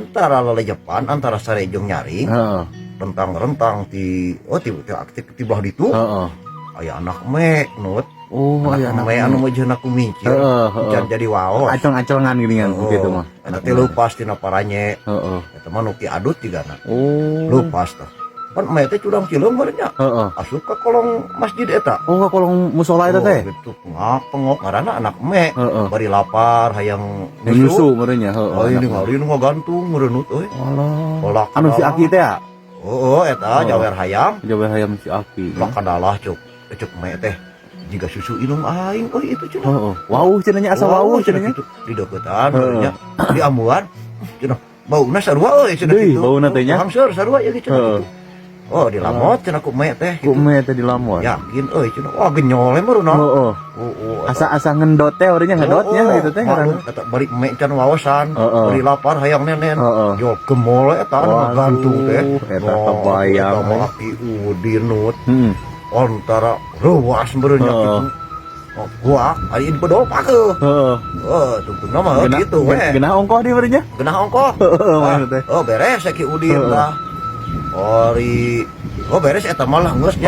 antara lelejepan antara sarejong nyaring Heeh. rentang-rentang di aktif di belah ditu Heeh. aya anak mek nut Oh, aya anak mek anu meujeun aku mincir can jadi waos acong-acongan gini kan gitu mah. eta teh leupas tina paranye Heeh. eta mah nu ki adut tigana Oh. leupas tah kan mek teh curang cileum barunya Heeh. asup ka kolong masjid eta. Oh, ka kolong musola eta teh. Gitu pengok ngaranna anak mek Heeh. bari lapar hayang Nyusu meureunnya, heeh. oh ini ngari nu gantung meureunut euy Alah. kolak Anu si Aki teh ya? oh eta jawer hayam Jawa hayam si Aki. kolak kadalah cuk mek teh jika susu inung aing oh itu cenah Heeh. Wauh cenanya asa wauh cenanya. gitu di deketan barunya di amuan cenah bauna sarua euy cenah Deui, kitu bauna teh nya? hangseur sarua ya gitu Heeh. oh dilamot cenah ku mek teh Ku me teh dilamon. yakin euy cenah wah genyol meureunna Heeh. Asa ngendot teh urangnya ngedotnya gitu teh ngaranna ngaranna. kata bari mek can wawasan Heeh. bari lapar hayang nenen Heeh. yo gemol eta anu Waduh, gantung teh eta kebayang, eta mah aki udin nut Heeh. antara ruas meureun nya Heeh. kitu oh gua ari di bedol pakeuh Heeh. tungtungna mah gitu we Genah ongkoh di urangnya. genah ongkoh Heeh, maksud teh. oh beres ki udin lah ori oh beres eta mah lah geus nya